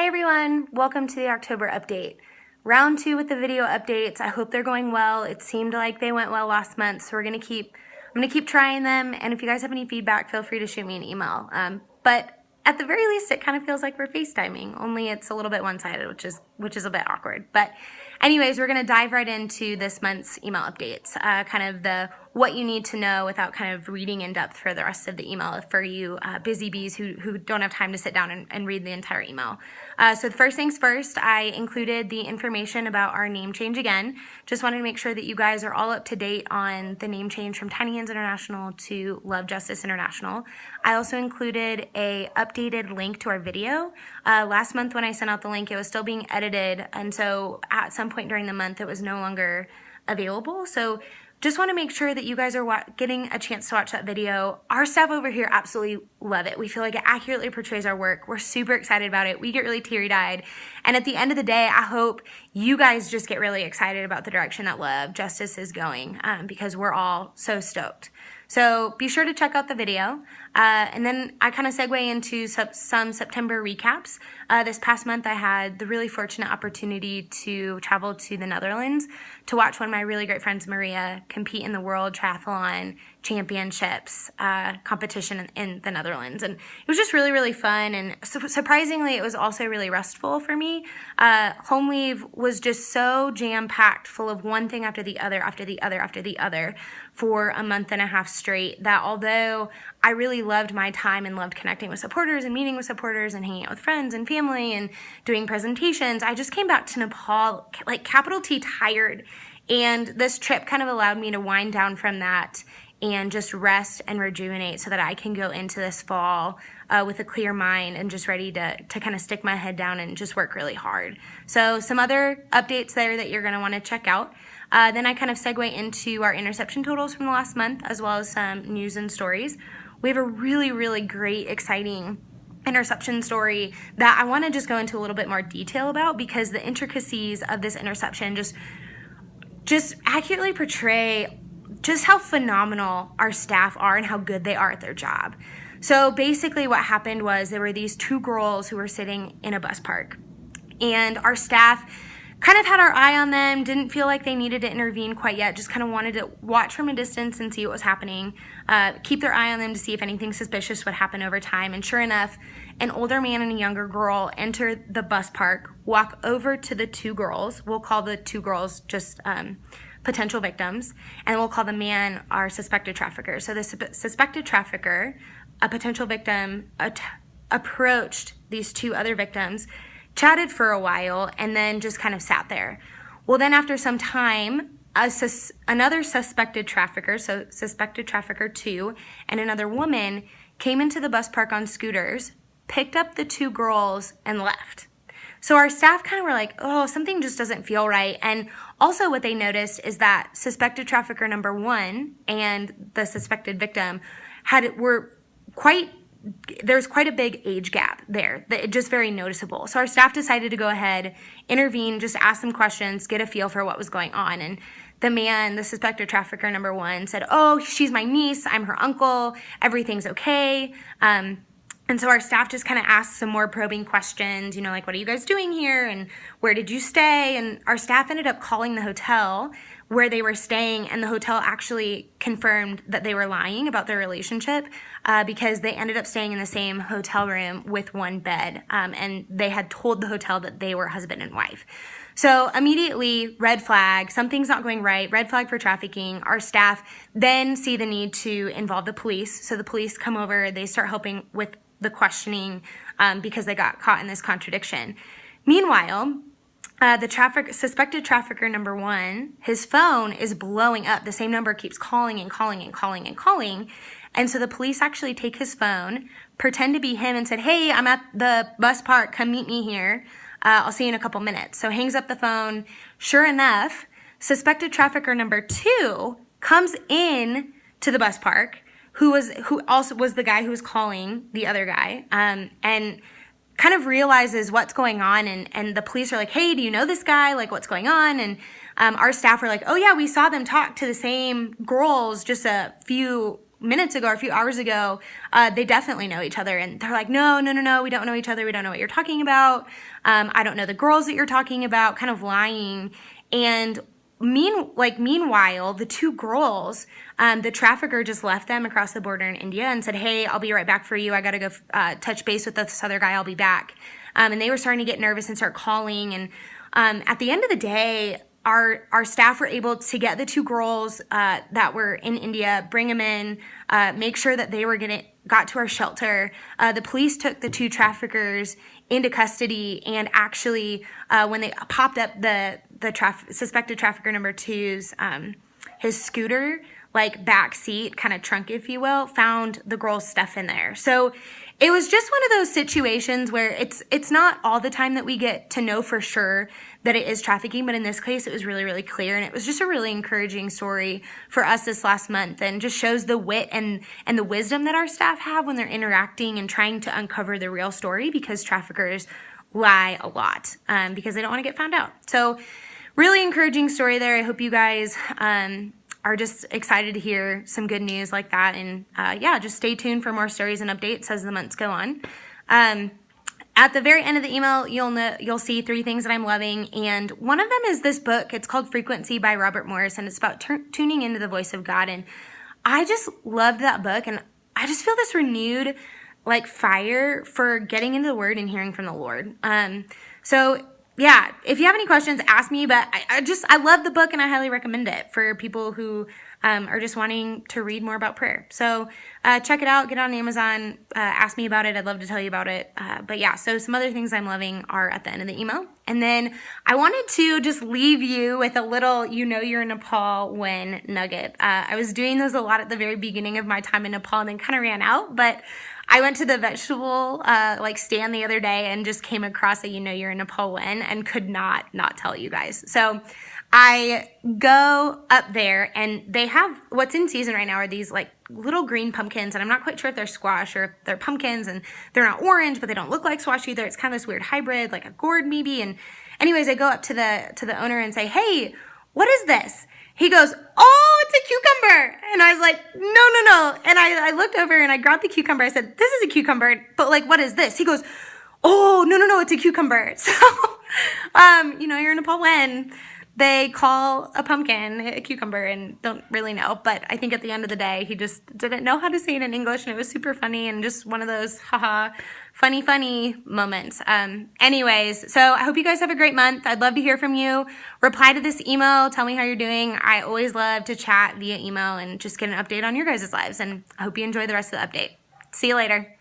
Hey everyone, welcome to the October update. Round 2 with the video updates. I hope they're going well. It seemed like they went well last month, so I'm gonna keep trying them. And if you guys have any feedback, feel free to shoot me an email. But at the very least, it kind of feels like we're FaceTiming, only it's a little bit one-sided, which is a bit awkward. But anyways, we're gonna dive right into this month's email updates, kind of the what you need to know without kind of reading in depth for the rest of the email for you busy bees who don't have time to sit down and read the entire email. So the first things first, I included the information about our name change again. Just wanted to make sure that you guys are all up to date on the name change from Tiny Hands International to Love Justice International. I also included a updated link to our video. Last month when I sent out the link, it was still being edited, and so at some point during the month it was no longer available. So just want to make sure that you guys are getting a chance to watch that video. Our staff over here absolutely love it. We feel like it accurately portrays our work. We're super excited about it. We get really teary-eyed. And at the end of the day, I hope you guys just get really excited about the direction that Love Justice is going because we're all so stoked. So be sure to check out the video. And then I kind of segue into some September recaps. This past month, I had the really fortunate opportunity to travel to the Netherlands to watch one of my really great friends, Maria, compete in the World Triathlon Championships competition in the Netherlands. And it was just really, really fun. And surprisingly, it was also really restful for me. Home leave was just so jam-packed, full of one thing after the other, after the other, after the other, for a month and a half straight, that although I really loved my time and loved connecting with supporters and meeting with supporters and hanging out with friends and family and doing presentations, I just came back to Nepal, like capital T, tired. And this trip kind of allowed me to wind down from that and just rest and rejuvenate so that I can go into this fall with a clear mind and just ready to kind of stick my head down and just work really hard. So some other updates there that you're going to want to check out. Then I kind of segue into our interception totals from the last month, as well as some news and stories. We have a really, really great, exciting interception story that I want to just go into a little bit more detail about, because the intricacies of this interception just accurately portray just how phenomenal our staff are and how good they are at their job. So basically what happened was there were these two girls who were sitting in a bus park, and our staff kind of had our eye on them, didn't feel like they needed to intervene quite yet, just kind of wanted to watch from a distance and see what was happening, keep their eye on them to see if anything suspicious would happen over time. And sure enough, an older man and a younger girl enter the bus park, walk over to the two girls. We'll call the two girls just potential victims, and we'll call the man our suspected trafficker. So the suspected trafficker, a potential victim, approached these two other victims, chatted for a while, and then just kind of sat there. Well, then after some time, another suspected trafficker, so suspected trafficker 2, and another woman came into the bus park on scooters, picked up the two girls, and left. So our staff kind of were like, oh, something just doesn't feel right. And also what they noticed is that suspected trafficker number 1 and the suspected victim there's quite a big age gap there, just very noticeable. So our staff decided to go ahead, intervene, just ask some questions, get a feel for what was going on. And the suspected trafficker number 1 said, oh, she's my niece, I'm her uncle, everything's okay. And so our staff just kind of asked some more probing questions, like, what are you guys doing here? And where did you stay? And our staff ended up calling the hotel where they were staying, and the hotel actually confirmed that they were lying about their relationship because they ended up staying in the same hotel room with one bed, and they had told the hotel that they were husband and wife. So immediately, red flag, something's not going right, red flag for trafficking. Our staff then see the need to involve the police. So the police come over, they start helping with the questioning because they got caught in this contradiction. Meanwhile, the suspected trafficker number 1, his phone is blowing up. The same number keeps calling and calling and calling and calling. And so the police actually take his phone, pretend to be him, and said, hey, I'm at the bus park. Come meet me here. I'll see you in a couple minutes. So hangs up the phone. Sure enough, suspected trafficker number 2 comes in to the bus park, who also was the guy who was calling the other guy, and kind of realizes what's going on, and the police are like, hey, do you know this guy? Like, what's going on? And our staff were like, oh yeah, we saw them talk to the same girls just a few minutes ago or a few hours ago, they definitely know each other. And they're like, no, we don't know each other. We don't know what you're talking about. I don't know the girls that you're talking about, kind of lying. And meanwhile, the two girls, the trafficker just left them across the border in India and said, hey, I'll be right back for you. I got to go touch base with this other guy. I'll be back. And they were starting to get nervous and start calling. And at the end of the day, our staff were able to get the two girls that were in India, bring them in, make sure that they got to our shelter. The police took the two traffickers into custody, and actually, when they popped up the suspected trafficker number two's his scooter, like back seat, kind of trunk, if you will, found the girl's stuff in there. So it was just one of those situations where it's not all the time that we get to know for sure that it is trafficking, but in this case, it was really, really clear, and it was just a really encouraging story for us this last month, and just shows the wit and the wisdom that our staff have when they're interacting and trying to uncover the real story, because traffickers lie a lot because they don't want to get found out. So really encouraging story there. I hope you guys are just excited to hear some good news like that. And yeah, just stay tuned for more stories and updates as the months go on. At the very end of the email, you'll see 3 things that I'm loving. And one of them is this book. It's called Frequency by Robert Morris, and it's about tuning into the voice of God. And I just loved that book. And I just feel this renewed like fire for getting into the word and hearing from the Lord. So yeah, if you have any questions, ask me, but I love the book, and I highly recommend it for people who are just wanting to read more about prayer. So check it out, get it on Amazon, ask me about it. I'd love to tell you about it. But yeah, so some other things I'm loving are at the end of the email. And then I wanted to just leave you with a little, you're in Nepal when nugget. I was doing those a lot at the very beginning of my time in Nepal, and then kind of ran out, but I went to the vegetable stand the other day and just came across a you're in Nepal when, and could not tell you guys. So I go up there, and they have, what's in season right now are these like little green pumpkins, and I'm not quite sure if they're squash or if they're pumpkins, and they're not orange, but they don't look like squash either. It's kind of this weird hybrid, like a gourd maybe. And anyways, I go up to the owner and say, hey, what is this? He goes, oh, it's a cucumber. And I was like, no. And I looked over and I grabbed the cucumber. I said, this is a cucumber, but like, what is this? He goes, oh, no, it's a cucumber. So, you're in Nepal when they call a pumpkin a cucumber, and don't really know. But I think at the end of the day, he just didn't know how to say it in English, and it was super funny and just one of those funny moments. Anyways, so I hope you guys have a great month. I'd love to hear from you. Reply to this email. Tell me how you're doing. I always love to chat via email and just get an update on your guys' lives. And I hope you enjoy the rest of the update. See you later.